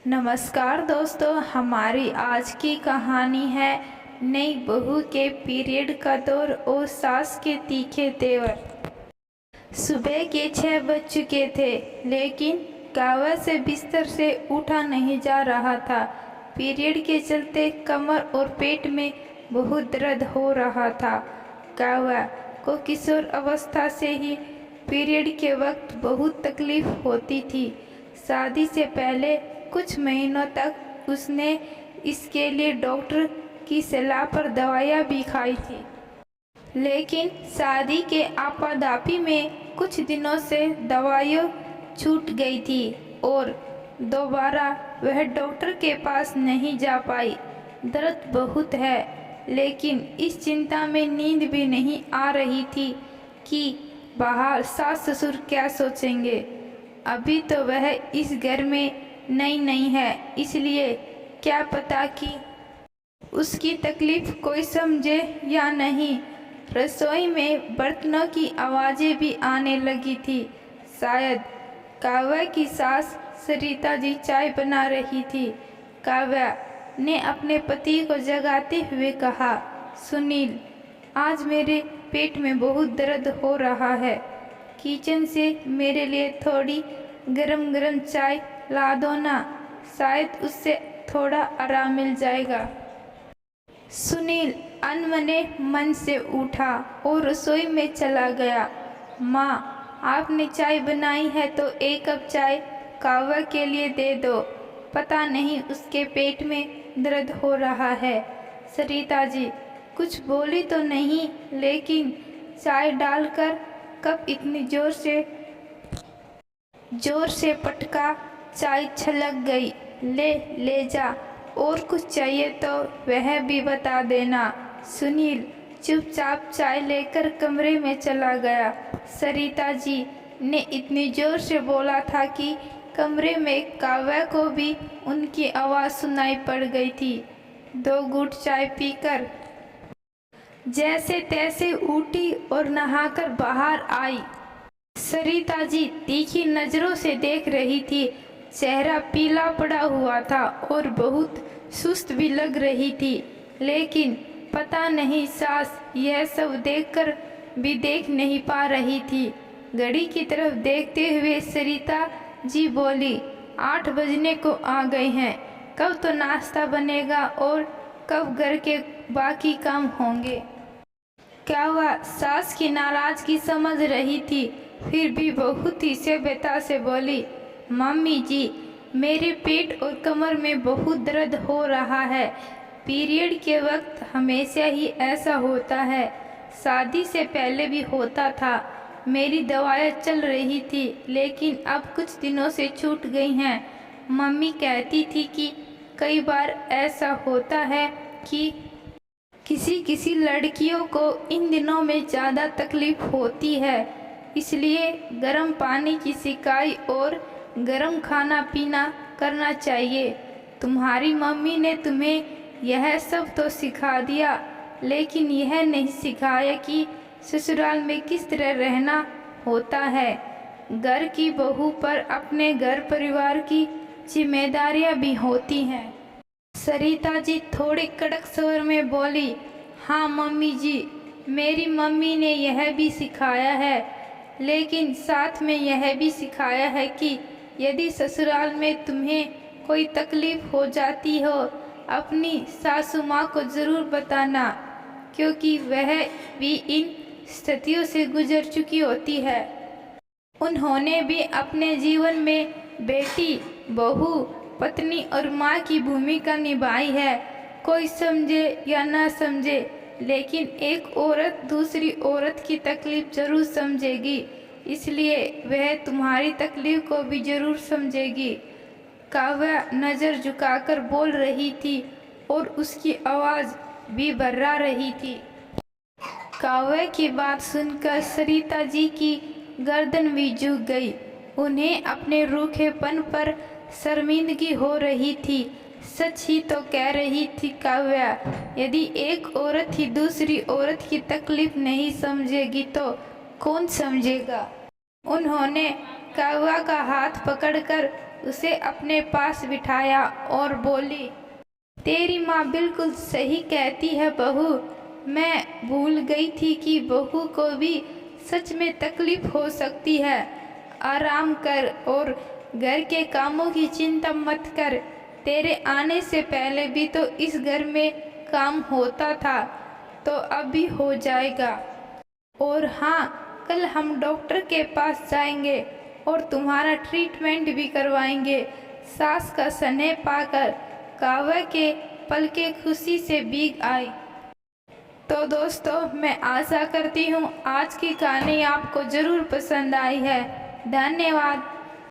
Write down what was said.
नमस्कार दोस्तों, हमारी आज की कहानी है नई बहू के पीरियड का दौर और सास के तीखे तेवर। सुबह के 6 बज चुके थे, लेकिन काव्या से बिस्तर से उठा नहीं जा रहा था। पीरियड के चलते कमर और पेट में बहुत दर्द हो रहा था। काव्या को किशोर अवस्था से ही पीरियड के वक्त बहुत तकलीफ होती थी। शादी से पहले कुछ महीनों तक उसने इसके लिए डॉक्टर की सलाह पर दवाइयाँ भी खाई थी, लेकिन शादी के आपाधापी में कुछ दिनों से दवाइयाँ छूट गई थी और दोबारा वह डॉक्टर के पास नहीं जा पाई। दर्द बहुत है, लेकिन इस चिंता में नींद भी नहीं आ रही थी कि बाहर सास ससुर क्या सोचेंगे। अभी तो वह इस घर में नई है, इसलिए क्या पता कि उसकी तकलीफ कोई समझे या नहीं। रसोई में बर्तनों की आवाज़ें भी आने लगी थी। शायद काव्या की सास सरिता जी चाय बना रही थी। काव्या ने अपने पति को जगाते हुए कहा, सुनील, आज मेरे पेट में बहुत दर्द हो रहा है। किचन से मेरे लिए थोड़ी गरम गरम चाय ला दो ना, शायद उससे थोड़ा आराम मिल जाएगा। सुनील अनमने मन से उठा और रसोई में चला गया। माँ, आपने चाय बनाई है तो एक कप चाय काव्या के लिए दे दो। पता नहीं उसके पेट में दर्द हो रहा है। सरिता जी कुछ बोली तो नहीं, लेकिन चाय डालकर कप इतनी जोर से पटका, चाय छलक गई। ले जा, और कुछ चाहिए तो वह भी बता देना। सुनील चुपचाप चाय लेकर कमरे में चला गया। सरिता जी ने इतनी जोर से बोला था कि कमरे में काव्या को भी उनकी आवाज़ सुनाई पड़ गई थी। 2 घूंट चाय पीकर जैसे तैसे उठी और नहाकर बाहर आई। सरिता जी तीखी नज़रों से देख रही थी। चेहरा पीला पड़ा हुआ था और बहुत सुस्त भी लग रही थी, लेकिन पता नहीं सास यह सब देखकर भी देख नहीं पा रही थी। घड़ी की तरफ देखते हुए सरिता जी बोली, 8 बजने को आ गए हैं। कब तो नाश्ता बनेगा और कब घर के बाकी काम होंगे। काव्या सास की नाराजगी समझ रही थी, फिर भी बहुत ही सभ्यता से बोली, मम्मी जी, मेरे पेट और कमर में बहुत दर्द हो रहा है। पीरियड के वक्त हमेशा ही ऐसा होता है। शादी से पहले भी होता था। मेरी दवाइयाँ चल रही थी, लेकिन अब कुछ दिनों से छूट गई हैं। मम्मी कहती थी कि कई बार ऐसा होता है कि किसी लड़कियों को इन दिनों में ज़्यादा तकलीफ होती है, इसलिए गर्म पानी की सिकाई और गर्म खाना पीना करना चाहिए। तुम्हारी मम्मी ने तुम्हें यह सब तो सिखा दिया, लेकिन यह नहीं सिखाया कि ससुराल में किस तरह रहना होता है। घर की बहू पर अपने घर परिवार की जिम्मेदारियां भी होती हैं। सरिता जी थोड़ी कड़क स्वर में बोली, हाँ मम्मी जी, मेरी मम्मी ने यह भी सिखाया है, लेकिन साथ में यह भी सिखाया है कि यदि ससुराल में तुम्हें कोई तकलीफ हो जाती हो, अपनी सासू माँ को ज़रूर बताना, क्योंकि वह भी इन स्थितियों से गुजर चुकी होती है। उन्होंने भी अपने जीवन में बेटी, बहू, पत्नी और माँ की भूमिका निभाई है। कोई समझे या ना समझे, लेकिन एक औरत दूसरी औरत की तकलीफ जरूर समझेगी, इसलिए वह तुम्हारी तकलीफ को भी जरूर समझेगी। काव्या नज़र झुकाकर बोल रही थी और उसकी आवाज़ भी भर्रा रही थी। काव्या की बात सुनकर सरिता जी की गर्दन भी झुक गई। उन्हें अपने रूखेपन पर शर्मिंदगी हो रही थी। सच ही तो कह रही थी काव्या, यदि एक औरत ही दूसरी औरत की तकलीफ नहीं समझेगी तो कौन समझेगा। उन्होंने काव्या का हाथ पकड़कर उसे अपने पास बिठाया और बोली, तेरी माँ बिल्कुल सही कहती है बहू। मैं भूल गई थी कि बहू को भी सच में तकलीफ हो सकती है। आराम कर और घर के कामों की चिंता मत कर। तेरे आने से पहले भी तो इस घर में काम होता था, तो अब भी हो जाएगा। और हाँ, कल हम डॉक्टर के पास जाएंगे और तुम्हारा ट्रीटमेंट भी करवाएंगे। सास का स्नेह पाकर काव्या के पलकें खुशी से भीग आई। तो दोस्तों, मैं आशा करती हूँ आज की कहानी आपको ज़रूर पसंद आई है। धन्यवाद।